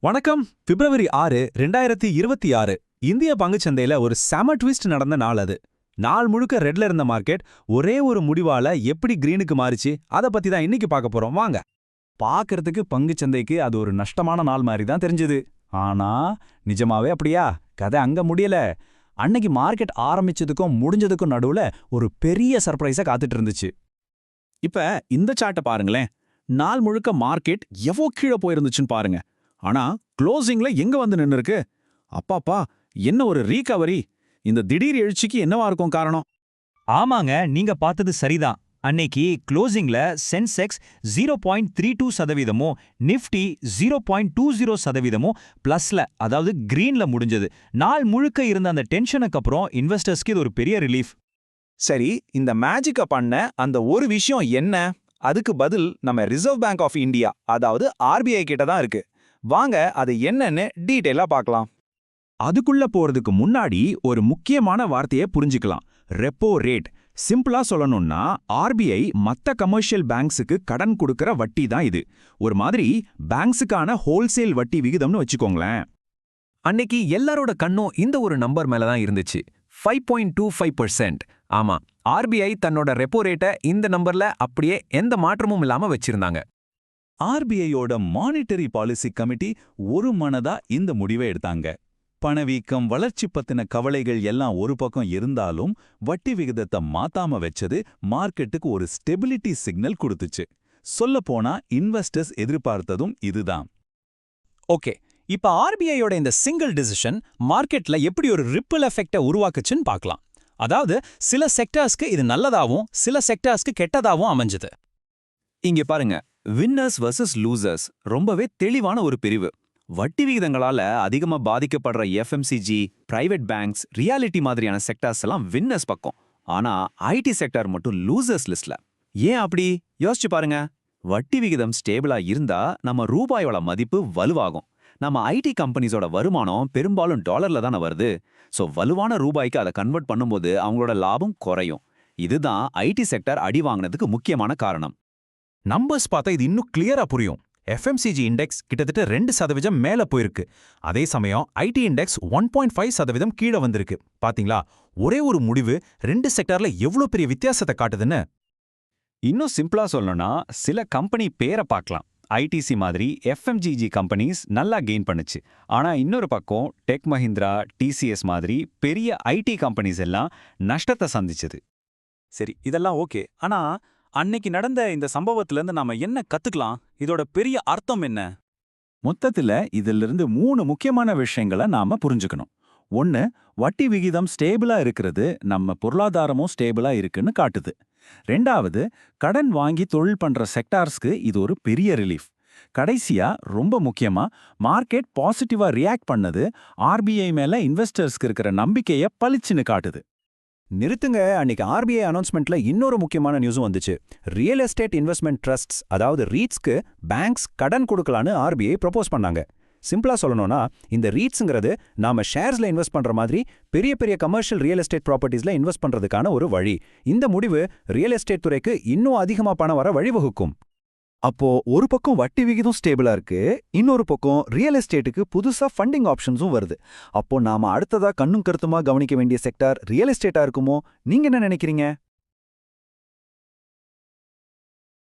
வணக்கம். பிப்ரவரி 6, 2026 இந்திய பங்குச்சந்தையில ஒரு செம ட்விஸ்ட் நடந்த நாள் அது. நாள் முழுக்க ரெட்ல இருந்த மார்க்கெட் ஒரே ஒரு முடிவால எப்படி கிரீனுக்கு மாறிச்சு, அத பத்தி தான் இன்னைக்கு பார்க்க போறோம். வாங்க. பார்க்கறதுக்கு பங்குச்சந்தைக்கு அது ஒரு நஷ்டமான நாள் மாதிரி தான் தெரிஞ்சது. ஆனா நிஜமாவே அப்படியா? கதை அங்க முடியல. அன்னைக்கு மார்க்கெட் ஆரம்பிச்சதுக்கும் முடிஞ்சதுக்கும் நடுவுல ஒரு பெரிய சர்ப்ரைஸா காத்துட்டு இருந்துச்சு. இப்ப இந்த சார்ட்டை பாருங்களேன். நாள் முழுக்க மார்க்கெட் எவ்வளோ கீழே போயிருந்துச்சுன்னு பாருங்க. ஆனா க்ளோசிங்ல எங்க வந்து நின்னு இருக்கு? அப்பாப்பா, என்ன ஒரு ரீகவரி! இந்த திடீர் எழுச்சிக்கு என்னவா இருக்கும் காரணம்? ஆமாங்க, நீங்க பார்த்தது சரிதான். அன்னைக்கு க்ளோசிங்ல சென்செக்ஸ் 0.32%, நிஃப்டி 0.20% பிளஸ்ல, அதாவது கிரீன்ல முடிஞ்சது. நாள் முழுக்க இருந்த அந்த டென்ஷனுக்கு அப்புறம் இன்வெஸ்டர்ஸ்க்கு இது ஒரு பெரிய ரிலீஃப். சரி, இந்த மேஜிக்க பண்ண அந்த ஒரு விஷயம் என்ன? அதுக்கு பதில் நம்ம ரிசர்வ் பேங்க் ஆஃப் இந்தியா, அதாவது ஆர்பிஐ கிட்ட தான் இருக்கு. வாங்க, அது என்னன்னு டீடைலா பார்க்கலாம். அதுக்குள்ள போறதுக்கு முன்னாடி ஒரு முக்கியமான வார்த்தையை புரிஞ்சுக்கலாம். Repo rate. சிம்பிளா சொல்லணும்னா ஆர்பிஐ மத்த கமர்ஷியல் பேங்க்ஸுக்கு கடன் கொடுக்கற வட்டி தான் இது. ஒரு மாதிரி பேங்க்ஸுக்கான ஹோல்சேல் வட்டி விகிதம்னு வச்சுக்கோங்களேன். அன்னைக்கு எல்லாரோட கண்ணும் இந்த ஒரு நம்பர் மேல தான் இருந்துச்சு. 5.25%. ஆமா, ஆர்பிஐ தன்னோட ரெப்போ ரேட்டை இந்த நம்பர்ல அப்படியே எந்த மாற்றமும் இல்லாம வச்சிருந்தாங்க. ஆர்பிஐயோட மானிட்டரி பாலிசி கமிட்டி ஒரு மனதா இந்த முடிவை எடுத்தாங்க. பணவீக்கம், வளர்ச்சி பத்தின கவலைகள் எல்லாம் ஒரு பக்கம் இருந்தாலும் வட்டி விகிதத்தை மாத்தாம வச்சது மார்க்கெட்டுக்கு ஒரு ஸ்டெபிலிட்டி சிக்னல் கொடுத்துச்சு. சொல்லப்போனா இன்வெஸ்டர்ஸ் எதிர்பார்த்ததும் இதுதான். ஓகே, இப்ப ஆர்பிஐயோட இந்த சிங்கிள் டிசிஷன் மார்க்கெட்ல எப்படி ஒரு ரிப்பிள் எஃபெக்டை உருவாக்குச்சுன்னு பார்க்கலாம். அதாவது சில செக்டார்ஸ்க்கு இது நல்லதாவும் சில செக்டார்ஸ்க்கு கெட்டதாவும் அமைஞ்சது. இங்க பாருங்க, வின்னர்ஸ் வர்சஸ் லூசர்ஸ் ரொம்பவே தெளிவான ஒரு பிரிவு. வட்டி விகிதங்களால அதிகமா பாதிக்கப்படுற எஃப்எம்சிஜி, பிரைவேட் பேங்க்ஸ், ரியாலிட்டி மாதிரியான செக்டார்ஸ் எல்லாம் வின்னர்ஸ் பக்கம். ஆனா ஐடி செக்டார் மட்டும் லூசர்ஸ் லிஸ்ட்ல. ஏன் அப்படி? யோசிச்சு பாருங்க. வட்டி விகிதம் ஸ்டேபிளா இருந்தா நம்ம ரூபாயோட மதிப்பு வலுவாகும். நம்ம ஐடி கம்பெனிஸோட வருமானம் பெரும்பாலும் டாலர்ல தானே வருது. சோ வலுவான ரூபாய்க்கு அதை கன்வெர்ட் பண்ணும்போது அவங்களோட லாபம் குறையும். இதுதான் ஐடி செக்டார் அடி வாங்கினதுக்கு முக்கியமான காரணம். நம்பர்ஸ் பார்த்தா இது இன்னும் கிளியரா புரியும். எஃப்எம்சிஜி இண்டெக்ஸ் கிட்டத்தட்ட 2% மேல போயிருக்கு. அதே சமயம் ஐடி இண்டெக்ஸ் 1.5% கீழே வந்திருக்கு. பாத்தீங்களா, ஒரே ஒரு முடிவு ரெண்டு செக்டார்ல எவ்வளவு பெரிய வித்தியாசத்தை காட்டுதுன்னு. இன்னும் சிம்பிளா சொல்லணும்னா சில கம்பெனி பேரை பார்க்கலாம். ஐடிசி மாதிரி எஃப்எம்ஜிஜி கம்பெனிஸ் நல்லா கெயின் பண்ணுச்சு. ஆனா இன்னொரு பக்கம் டெக் மஹிந்திரா, டிசிஎஸ் மாதிரி பெரிய ஐடி கம்பெனிஸ் எல்லாம் நஷ்டத்தை சந்திச்சது. சரி, இதெல்லாம் ஓகே. ஆனா அன்னைக்கு நடந்த இந்த சம்பவத்திலிருந்து நாம என்ன கத்துக்கலாம்? இதோட பெரிய அர்த்தம் என்ன? மொத்தத்துல இதிலிருந்து 3 முக்கியமான விஷயங்களை நாம புரிஞ்சுக்கணும். 1, வட்டி விகிதம் ஸ்டேபிளா இருக்கிறது நம்ம பொருளாதாரமும் ஸ்டேபிளா இருக்குன்னு காட்டுது. 2வது, கடன் வாங்கி தொழில் பண்ற செக்டார்ஸ்க்கு இது ஒரு பெரிய ரிலீஃப். கடைசியா ரொம்ப முக்கியமா, மார்க்கெட் பாசிட்டிவா ரியாக்ட் பண்ணது ஆர்பிஐ மேல இன்வெஸ்டர்ஸ்க்கு இருக்கிற நம்பிக்கைய பளிச்சுன்னு காட்டுது. நிறுத்துங்க, அன்னைக்கு ஆர்பிஐ அனௌன்ஸ்மெண்ட்ல இன்னொரு முக்கியமான நியூஸும் வந்துச்சு. ரியல் எஸ்டேட் இன்வெஸ்ட்மெண்ட் ட்ரஸ்ட்ஸ், அதாவது ரீட்ஸ்க்கு பேங்க்ஸ் கடன் கொடுக்கலான்னு ஆர்பிஐ ப்ரொபோஸ் பண்ணாங்க. சிம்பிளா சொல்லணும்னா இந்த ரீட்ஸ்ங்கிறது நாம ஷேர்ஸ்ல இன்வெஸ்ட் பண்ற மாதிரி பெரிய பெரிய கமர்ஷியல் ரியல் எஸ்டேட் ப்ராப்பர்ட்டிஸ்ல இன்வெஸ்ட் பண்றதுக்கான ஒரு வழி. இந்த முடிவு ரியல் எஸ்டேட் துறைக்கு இன்னும் அதிகமா பணம் வர வழிவகுக்கும். அப்போ ஒரு பக்கம் வட்டி விகிதம் ஸ்டேபிளா இருக்கு, இன்னொரு பக்கம் ரியல் எஸ்டேட்டுக்கு புதுசா ஃபண்டிங் ஆப்ஷன்ஸும் வருது. அப்போ நாம அடுத்ததா கண்ணும் கருத்துமா கவனிக்க வேண்டிய செக்டார் ரியல் எஸ்டேட்டா இருக்குமோ? நீங்க என்ன நினைக்கிறீங்க?